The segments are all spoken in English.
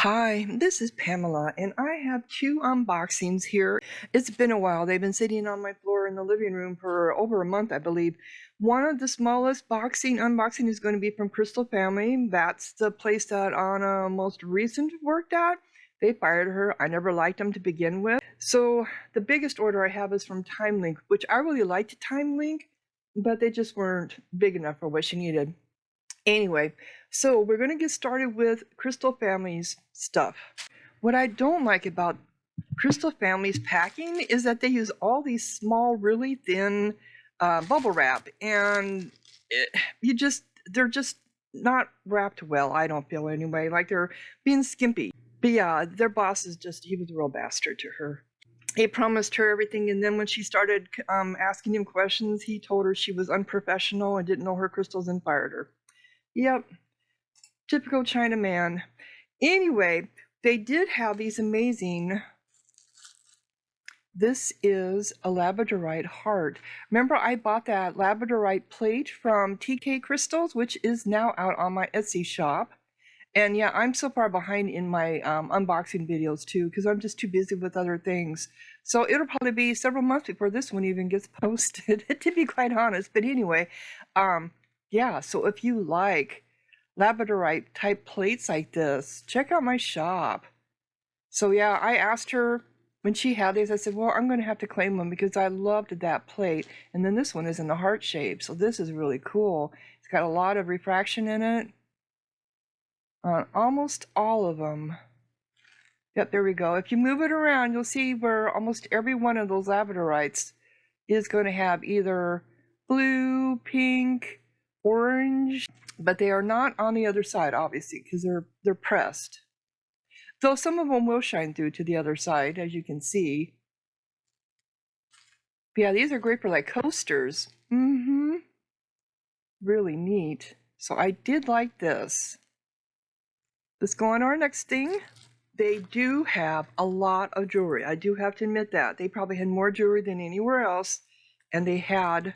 Hi, this is Pamela, and I have two unboxings here. It's been a while. They've been sitting on my floor in the living room for over a month, I believe. One of the smallest unboxing is going to be from Crystal Family. That's the place that Anna most recent worked at. They fired her. I never liked them to begin with. So the biggest order I have is from Time Link, which I really liked Time Link, but they just weren't big enough for what she needed. Anyway, so we're going to get started with Crystal Family's stuff. What I don't like about Crystal Family's packing is that they use all these small, really thin bubble wrap, and they're just not wrapped well, I don't feel anyway, like they're being skimpy. But yeah, their boss he was a real bastard to her. He promised her everything, and then when she started asking him questions, he told her she was unprofessional and didn't know her crystals and fired her. Yep, typical China man. Anyway, they did have these amazing, this is a Labradorite heart. Remember I bought that Labradorite plate from TK Crystals, which is now out on my Etsy shop. And yeah, I'm so far behind in my unboxing videos too, because I'm just too busy with other things. So it'll probably be several months before this one even gets posted, to be quite honest. But anyway, yeah, so if you like Labradorite type plates like this, check out my shop. So yeah, I asked her when she had these, I said, well, I'm going to have to claim them because I loved that plate. And then this one is in the heart shape, so this is really cool. It's got a lot of refraction in it on almost all of them. Yep, there we go. If you move it around, you'll see where almost every one of those Labradorites is going to have either blue, pink, orange, but they are not on the other side, obviously, because they're pressed. Though some of them will shine through to the other side, as you can see. But yeah, these are great for like coasters. Really neat. So I did like this. Let's go on to our next thing. They do have a lot of jewelry. I do have to admit that. They probably had more jewelry than anywhere else. And they had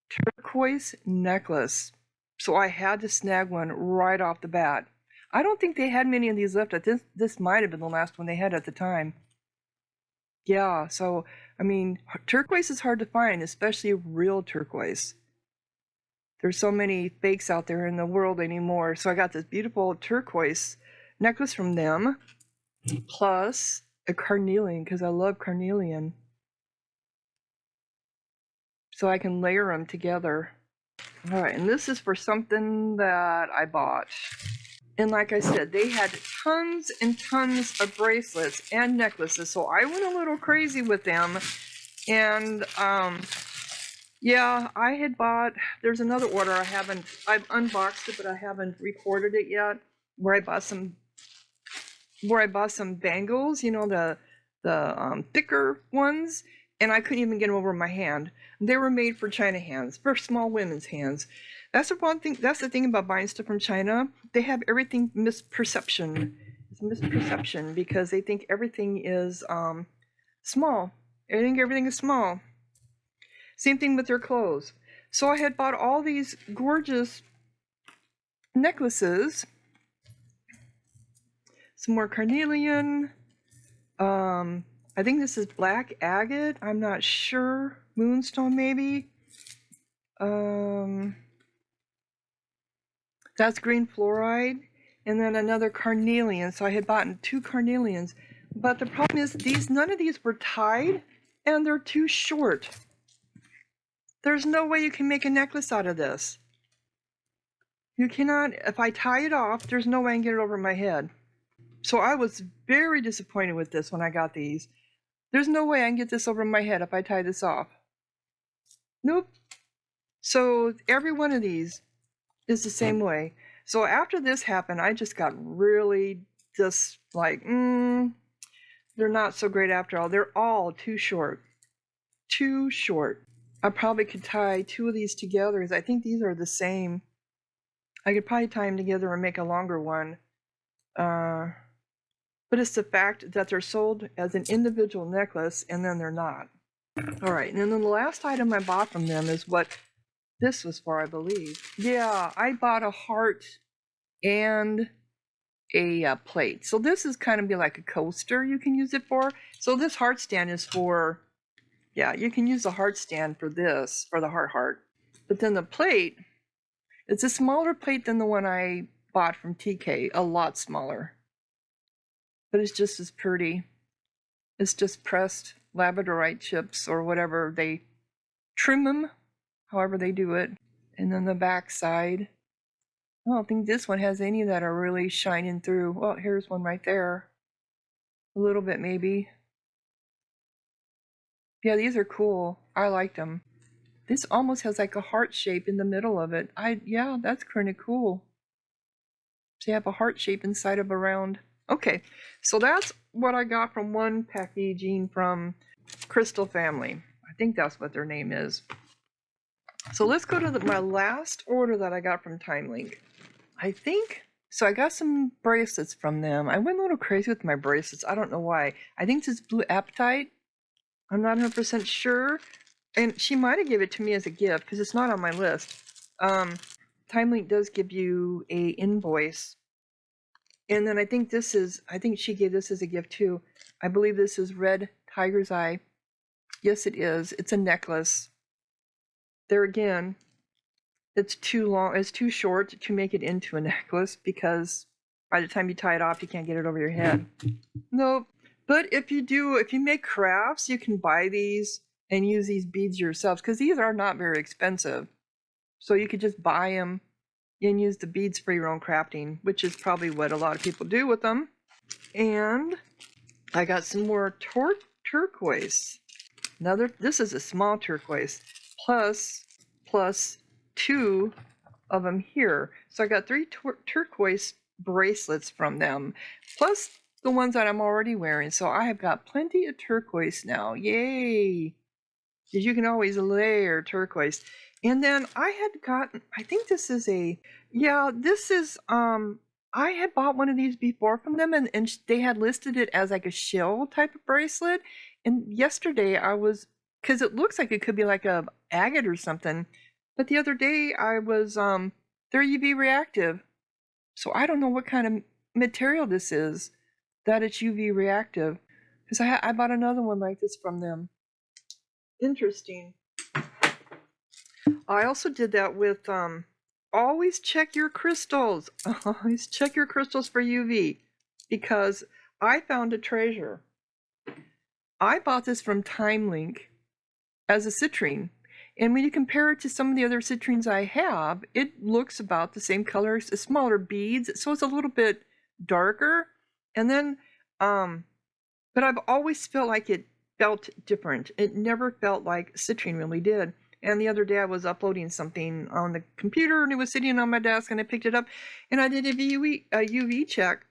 turquoise necklace. So I had to snag one right off the bat. I don't think they had many of these left. This might have been the last one they had at the time. Yeah, so, I mean, turquoise is hard to find, especially real turquoise. There's so many fakes out there in the world anymore. So I got this beautiful turquoise necklace from them, plus a carnelian, because I love carnelian. So I can layer them together. All right, and this is for something that I bought. And like I said, they had tons and tons of bracelets and necklaces, so I went a little crazy with them. And yeah, I had bought, there's another order I've unboxed it, but I haven't recorded it yet, where I bought some bangles, you know, the thicker ones, and I couldn't even get them over my hand. They were made for China hands, for small women's hands. That's the one thing. That's the thing about buying stuff from China. They have everything misperception. It's misperception because they think everything is small. They think everything is small. Same thing with their clothes. So I had bought all these gorgeous necklaces. Some more carnelian. I think this is black agate. I'm not sure. Moonstone maybe. That's green fluoride, and then another carnelian. So I had bought two carnelians, but the problem is none of these were tied, and they're too short. There's no way you can make a necklace out of this. You cannot. If I tie it off, there's no way I can get it over my head. So I was very disappointed with this when I got these. There's no way I can get this over my head if I tie this off. Nope. So every one of these is the same way. So after this happened, I just got really just like, they're not so great after all. They're all too short. Too short. I probably could tie two of these together, because I think these are the same. I could probably tie them together and make a longer one. But it's the fact that they're sold as an individual necklace, and then they're not. All right, and then the last item I bought from them is what this was for, I believe. Yeah, I bought a heart and a plate. So this is kind of be like a coaster you can use it for. So this heart stand is for, yeah, you can use the heart stand for this, for the heart. But then the plate, it's a smaller plate than the one I bought from TK, a lot smaller. But it's just as pretty. It's just pressed Labradorite chips or whatever they trim them, however they do it. And then the back side, I don't think this one has any that are really shining through. Well, here's one right there. A little bit maybe. Yeah, these are cool. I like them. This almost has like a heart shape in the middle of it. Yeah, that's kind of cool. So you have a heart shape inside of a round. Okay, so that's what I got from one packaging from Crystal Family. I think that's what their name is. So let's go to my last order that I got from TimeLink. I think, so I got some bracelets from them. I went a little crazy with my bracelets. I don't know why. I think this is Blue Apatite. I'm not 100% sure. And she might have given it to me as a gift because it's not on my list. TimeLink does give you a invoice. And then I think she gave this as a gift too. I believe this is Red Tiger's Eye. Yes, it is. It's a necklace. There again, it's too long, it's too short to make it into a necklace because by the time you tie it off, you can't get it over your head. Nope. But if you make crafts, you can buy these and use these beads yourselves because these are not very expensive. So you could just buy them and use the beads for your own crafting, which is probably what a lot of people do with them. And I got some more turquoise. This is a small turquoise, plus 2 of them here. So I got 3 turquoise bracelets from them, plus the ones that I'm already wearing. So I have got plenty of turquoise now. Yay! Because you can always layer turquoise. And then I had gotten, I think this is I had bought one of these before from them, and they had listed it as like a shell type of bracelet. And yesterday because it looks like it could be like a agate or something. But the other day I was, they're UV reactive. So I don't know what kind of material this is that it's UV reactive. Because I bought another one like this from them. Interesting. I also did that with, always check your crystals. Always check your crystals for UV. Because I found a treasure. I bought this from TimeLink as a citrine. And when you compare it to some of the other citrines I have, it looks about the same color, smaller beads, so it's a little bit darker. And then, but I've always felt like it felt different. It never felt like citrine really did. And the other day I was uploading something on the computer and it was sitting on my desk and I picked it up and I did a UV check.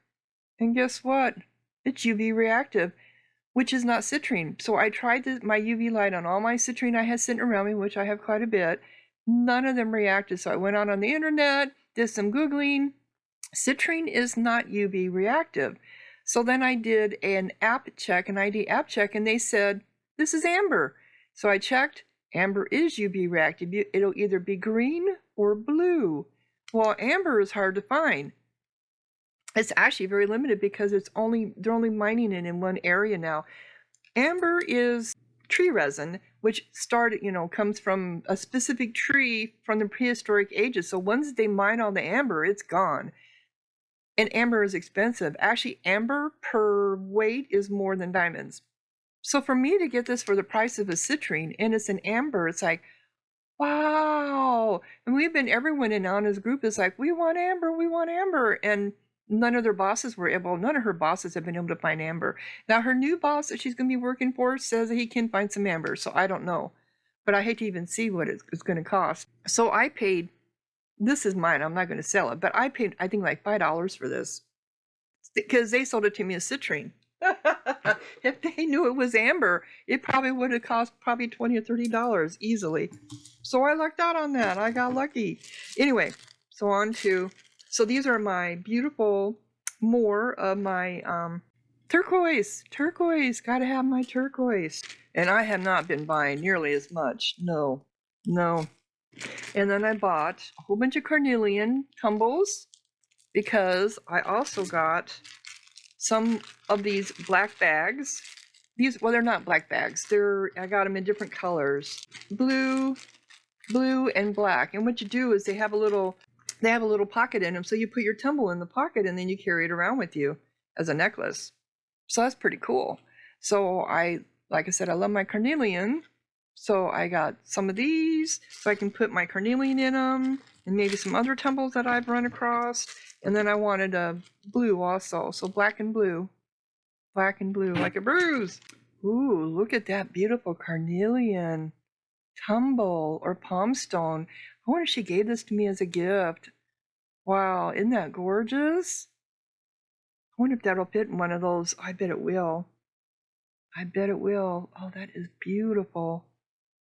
And guess what? It's UV reactive, which is not citrine. So I tried my UV light on all my citrine I had sitting around me, which I have quite a bit. None of them reacted. So I went out on the internet, did some Googling. Citrine is not UV reactive. So then I did an ID app check, and they said, this is amber. So I checked, amber is UV reactive. It'll either be green or blue. Well, amber is hard to find. It's actually very limited because they're only mining it in one area now. Amber is tree resin, which comes from a specific tree from the prehistoric ages. So once they mine all the amber, it's gone. And amber is expensive. Actually, amber per weight is more than diamonds. So for me to get this for the price of a citrine, and it's an amber, it's like, wow. And everyone in Anna's group is like, we want amber. And none of her bosses have been able to find amber. Now her new boss that she's going to be working for says that he can find some amber, so I don't know. But I hate to even see what it's going to cost. So I paid, this is mine, I'm not going to sell it, but I paid, I think like $5 for this. Because they sold it to me as citrine. If they knew it was amber, it probably would have cost $20 or $30 easily. So I lucked out on that. I got lucky. Anyway, so these are my beautiful, more of my turquoise. Gotta have my turquoise. And I have not been buying nearly as much. No. And then I bought a whole bunch of carnelian tumbles because I also got some of these black bags. These, well, they're not black bags. I got them in different colors. Blue, and black. And what you do is they have a little pocket in them. So you put your tumble in the pocket and then you carry it around with you as a necklace. So that's pretty cool. So like I said, I love my carnelian. So I got some of these so I can put my carnelian in them and maybe some other tumbles that I've run across. And then I wanted a blue also. So black and blue, like a bruise. Ooh, look at that beautiful carnelian tumble or palm stone. I wonder if she gave this to me as a gift. Wow, isn't that gorgeous? I wonder if that'll fit in one of those. I bet it will. Oh, that is beautiful.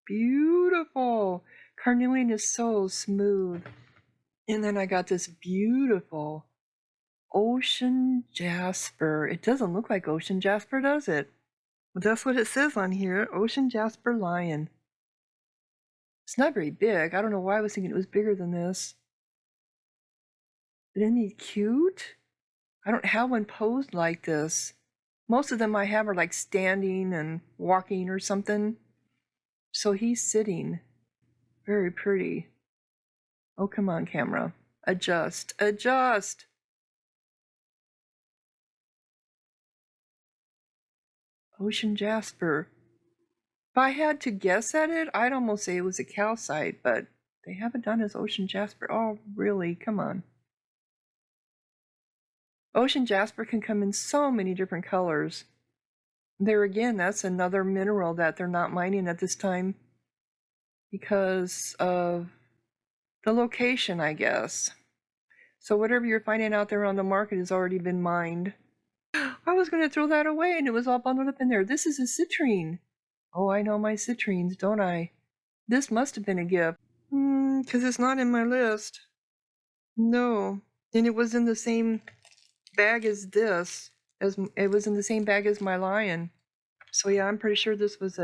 Beautiful. Carnelian is so smooth. And then I got this beautiful ocean jasper. It doesn't look like ocean jasper, does it? But that's what it says on here, ocean jasper lion. It's not very big. I don't know why I was thinking it was bigger than this. But isn't he cute? I don't have one posed like this. Most of them I have are like standing and walking or something. So he's sitting. Very pretty. Oh, come on, camera. Adjust. Ocean jasper. If I had to guess at it, I'd almost say it was a calcite, but they haven't done his ocean jasper. Oh, really? Come on. Ocean jasper can come in so many different colors. There again, that's another mineral that they're not mining at this time because of the location, I guess. So whatever you're finding out there on the market has already been mined. I was going to throw that away and it was all bundled up in there. This is a citrine. Oh, I know my citrines, don't I? This must have been a gift. Because it's not in my list. No. And it was in the same bag as this. It was in the same bag as my lion. So yeah, I'm pretty sure this was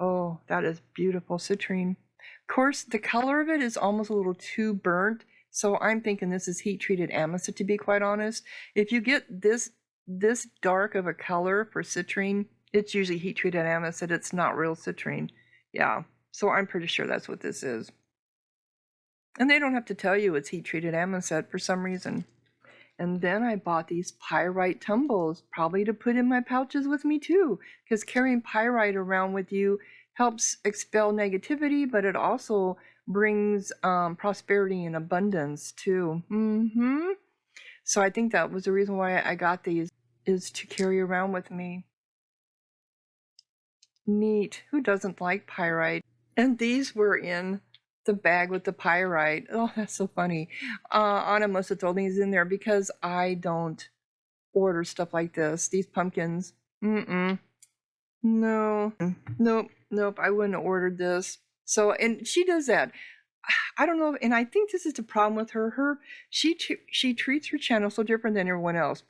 oh, that is beautiful citrine. Of course, the color of it is almost a little too burnt. So I'm thinking this is heat treated amethyst, to be quite honest. If you get this dark of a color for citrine, it's usually heat treated amethyst. It's not real citrine. Yeah. So I'm pretty sure that's what this is. And they don't have to tell you it's heat treated amethyst for some reason. And then I bought these pyrite tumbles, probably to put in my pouches with me too, because carrying pyrite around with you helps expel negativity, but it also brings prosperity and abundance too. So I think that was the reason why I got these, is to carry around with me. Neat. Who doesn't like pyrite? And these were in the bag with the pyrite. Oh, that's so funny. Anna must have thrown these in there because I don't order stuff like this. These pumpkins. No. Nope. I wouldn't have ordered this. So, and she does that. I don't know, and I think this is the problem with her. She treats her channel so different than everyone else.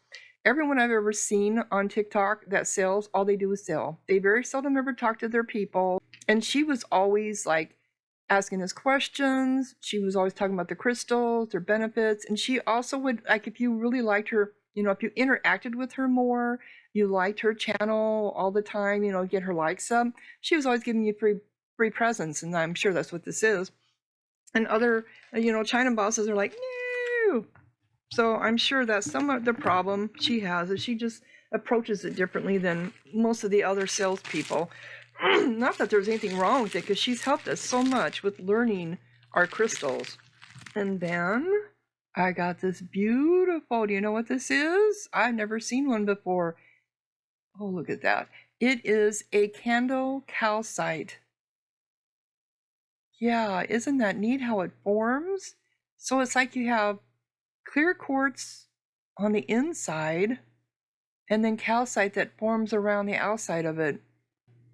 Everyone I've ever seen on TikTok that sells, all they do is sell. They very seldom ever talk to their people. And she was always like asking us questions. She was always talking about the crystals, their benefits. And she also would, like, if you really liked her, you know, if you interacted with her more, you liked her channel all the time, you know, get her likes up, she was always giving you free presents. And I'm sure that's what this is. And other, you know, China bosses are like, no. So I'm sure that's some of the problem she has, is she just approaches it differently than most of the other salespeople. Not that there's anything wrong with it, because she's helped us so much with learning our crystals. And then I got this beautiful, do you know what this is? I've never seen one before. Oh, look at that. It is a candle calcite. Yeah, isn't that neat how it forms? So it's like you have clear quartz on the inside and then calcite that forms around the outside of it.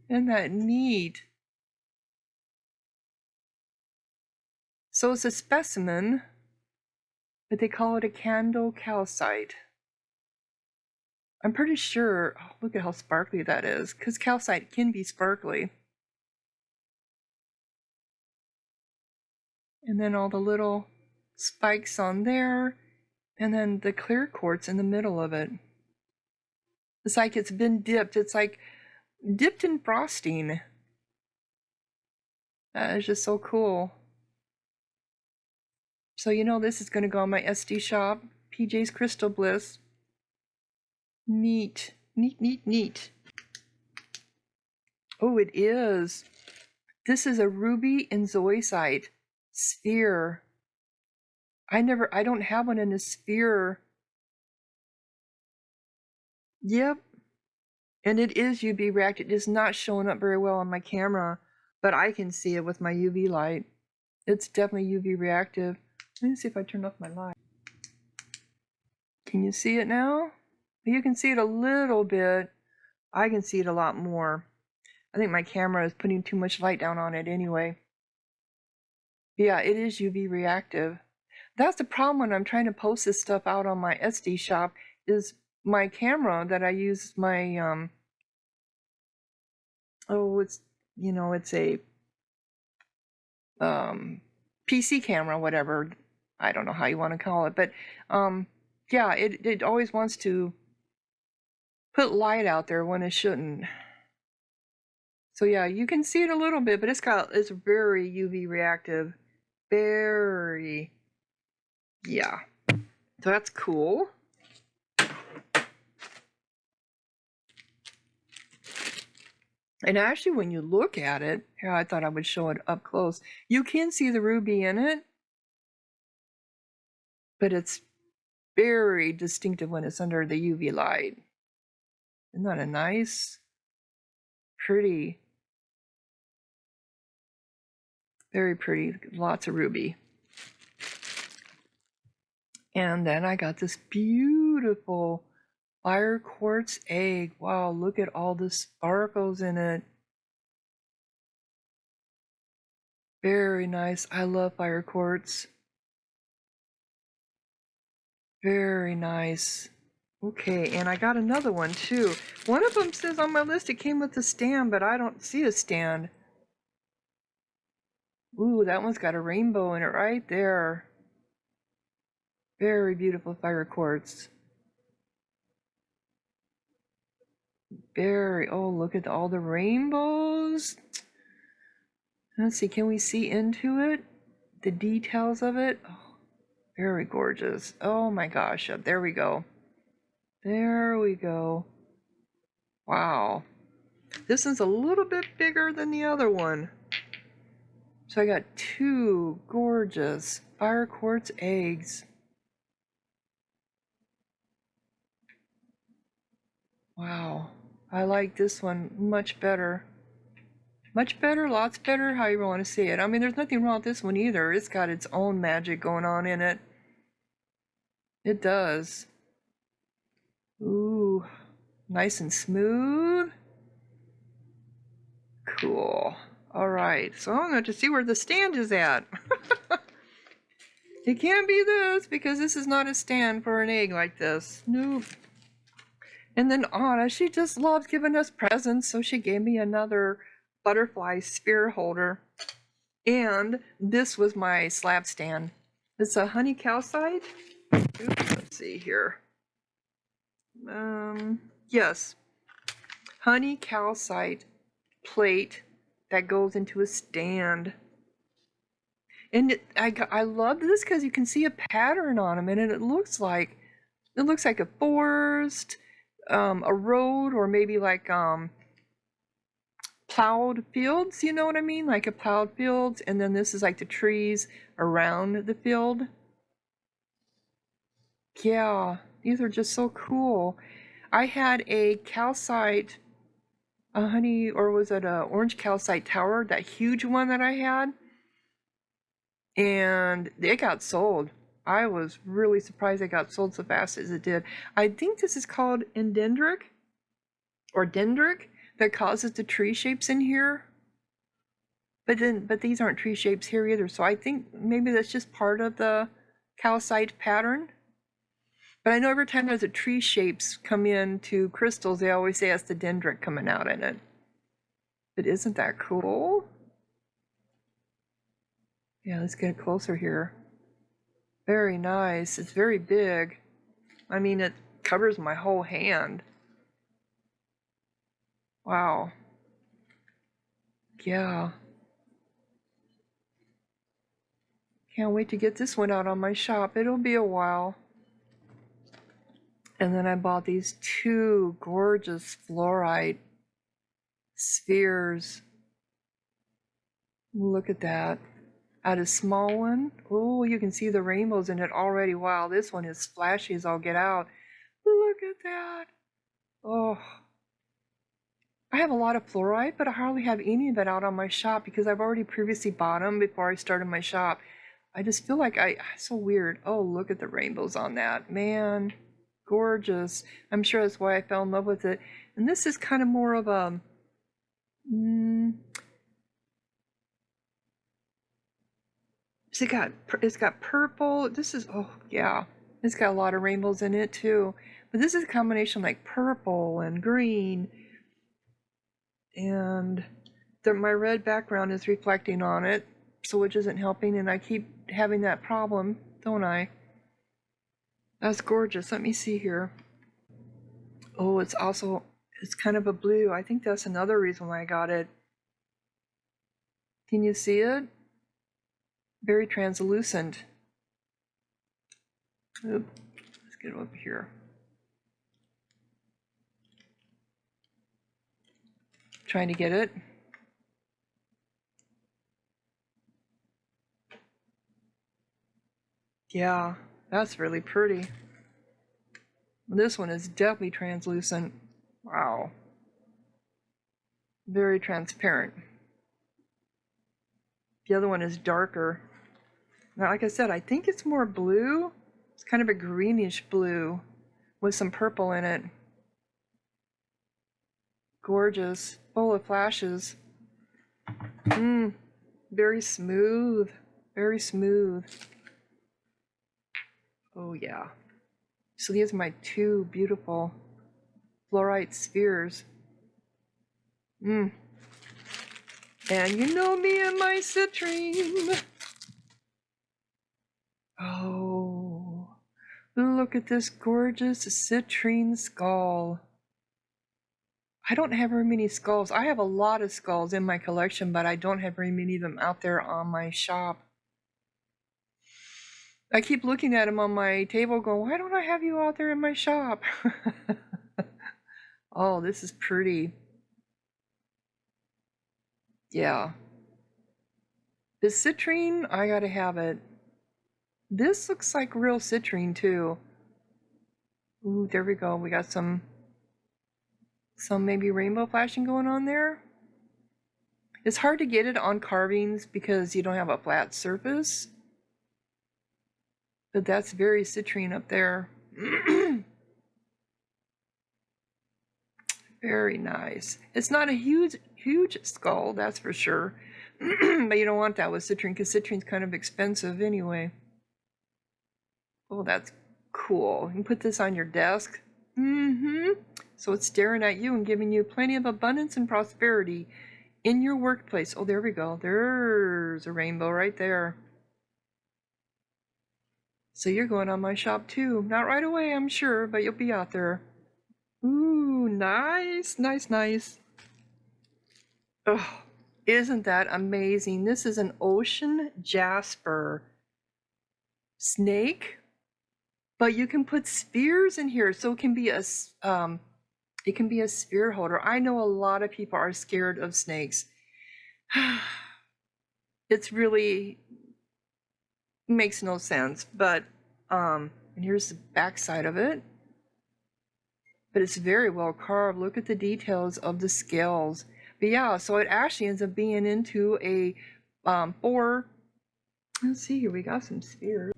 Isn't that neat? So it's a specimen, but they call it a candle calcite. I'm pretty sure, oh, look at how sparkly that is, because calcite can be sparkly. And then all the little spikes on there. And then the clear quartz in the middle of it. It's like it's been dipped. It's like dipped in frosting. That is just so cool. So you know this is going to go on my SD shop. PJ's Crystal Bliss. Neat. Neat, neat, neat. Oh, it is. This is a ruby and zoisite sphere. I don't have one in a sphere. Yep. And it is UV reactive. It is not showing up very well on my camera, but I can see it with my UV light. It's definitely UV reactive. Let me see if I turn off my light. Can you see it now? You can see it a little bit. I can see it a lot more. I think my camera is putting too much light down on it anyway. Yeah, it is UV reactive. That's the problem when I'm trying to post this stuff out on my SD shop, is my camera that I use, my it's a PC camera, whatever. I don't know how you want to call it, but yeah, it always wants to put light out there when it shouldn't. So yeah, you can see it a little bit, but it's very UV reactive. Very. Yeah. So that's cool. And actually, when you look at it, here, I thought I would show it up close. You can see the ruby in it, but it's very distinctive when it's under the UV light. Isn't that a nice, pretty, very pretty, lots of ruby. And then I got this beautiful fire quartz egg. Wow, look at all the sparkles in it. Very nice. I love fire quartz. Very nice. Okay, and I got another one too. One of them says on my list it came with a stand, but I don't see a stand. Ooh, that one's got a rainbow in it right there. Very beautiful fire quartz. Oh, look at all the rainbows. Let's see, can we see into it? The details of it? Oh, very gorgeous. Oh my gosh, there we go. There we go. Wow. This one's a little bit bigger than the other one. So I got two gorgeous fire quartz eggs. Wow. I like this one much better. Much better, lots better, how you want to see it. I mean, there's nothing wrong with this one either. It's got its own magic going on in it. It does. Ooh, nice and smooth. Cool. All right, so I'm going to see where the stand is at. It can't be this, because this is not a stand for an egg like this. Nope. And then Anna, she just loves giving us presents, so she gave me another butterfly sphere holder. And this was my slab stand. It's a honey calcite. Oops, let's see here. Yes. Honey calcite plate that goes into a stand. And I love this because you can see a pattern on them, and it looks like a forest, a road, or maybe like plowed fields, you know what I mean? Like a plowed field, and then this is like the trees around the field. Yeah, these are just so cool. I had a calcite, honey, or was it a orange calcite tower, that huge one that I had, and it got sold. I was really surprised it got sold so fast as it did. I think this is called dendritic, that causes the tree shapes in here. But these aren't tree shapes here either, so I think maybe that's just part of the calcite pattern. But I know every time there's a tree shapes come into crystals, they always say it's the dendritic coming out in it. But isn't that cool? Yeah, let's get closer here. Very nice. It's very big. I mean, it covers my whole hand. Wow. Yeah. Can't wait to get this one out on my shop. It'll be a while. And then I bought these two gorgeous fluorite spheres. Look at that. Add a small one. Oh, you can see the rainbows in it already. Wow, this one is flashy as all get out. Look at that. Oh. I have a lot of fluorite, but I hardly have any of it out on my shop because I've already previously bought them before I started my shop. I just feel like so weird. Oh, look at the rainbows on that. Man, gorgeous. I'm sure that's why I fell in love with it. And this is kind of more of a, it's got purple. This is, oh yeah, it's got a lot of rainbows in it too. But this is a combination like purple and green. And my red background is reflecting on it, so which isn't helping, and I keep having that problem, don't I? That's gorgeous. Let me see here. Oh, it's kind of a blue. I think that's another reason why I got it. Can you see it? Very translucent. Oop. Let's get it over here. Trying to get it. Yeah, that's really pretty. This one is definitely translucent. Wow. Very transparent. The other one is darker. Now, like I said, I think it's more blue. It's kind of a greenish blue with some purple in it. Gorgeous. Full of flashes. Very smooth. Very smooth. Oh yeah. So these are my two beautiful fluorite spheres. And you know me and my citrine. Oh, look at this gorgeous citrine skull. I don't have very many skulls. I have a lot of skulls in my collection, but I don't have very many of them out there on my shop. I keep looking at them on my table going, why don't I have you out there in my shop? Oh, this is pretty. Yeah. The citrine, I gotta have it. This looks like real citrine too. Ooh, there we go. We got some maybe rainbow flashing going on there. It's hard to get it on carvings because you don't have a flat surface. But that's very citrine up there. Very nice. It's not a huge skull, that's for sure. But you don't want that with citrine because citrine's kind of expensive anyway. Oh, that's cool. You can put this on your desk. So it's staring at you and giving you plenty of abundance and prosperity in your workplace. Oh, there we go. There's a rainbow right there. So you're going on my shop too. Not right away, I'm sure, but you'll be out there. Ooh, nice, nice, nice. Oh, isn't that amazing? This is an ocean jasper snake, but you can put spheres in here, so it can be a sphere holder. I know a lot of people are scared of snakes. It's really makes no sense, but and here's the back side of it. But it's very well carved. Look at the details of the scales. But yeah, so it actually ends up being into a let's see here, we got some spheres.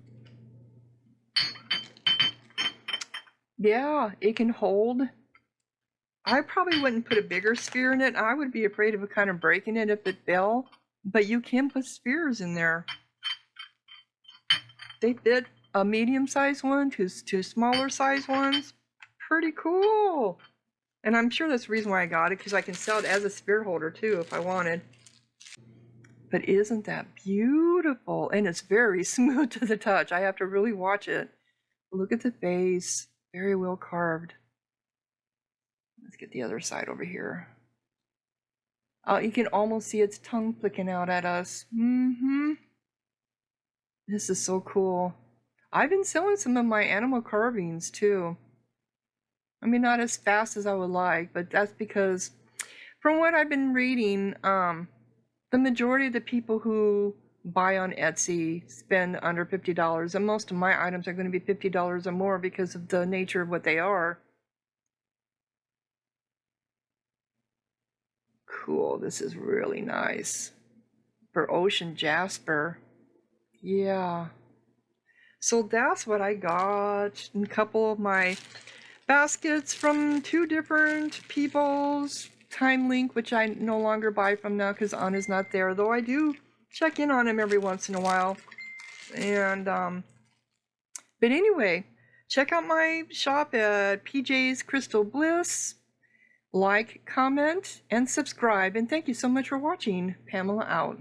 Yeah, it can hold. I probably wouldn't put a bigger sphere in it. I would be afraid of it kind of breaking it if it fell. But you can put spheres in there. They fit a medium-sized one to smaller size ones. Pretty cool. And I'm sure that's the reason why I got it, because I can sell it as a sphere holder too if I wanted. But isn't that beautiful? And it's very smooth to the touch. I have to really watch it. Look at the face. Very well carved. Let's get the other side over here. You can almost see its tongue flicking out at us. This is so cool. I've been selling some of my animal carvings too. I mean, not as fast as I would like, but that's because from what I've been reading, the majority of the people who buy on Etsy spend under $50, and most of my items are going to be $50 or more because of the nature of what they are. Cool, this is really nice. For ocean jasper. Yeah. So that's what I got. And a couple of my baskets from 2 different people's. Time Link, which I no longer buy from now because Anna's not there, though I do check in on him every once in a while. And but anyway, check out my shop at PJ's Crystal Bliss. Like, comment, and subscribe. And thank you so much for watching. Pamela out.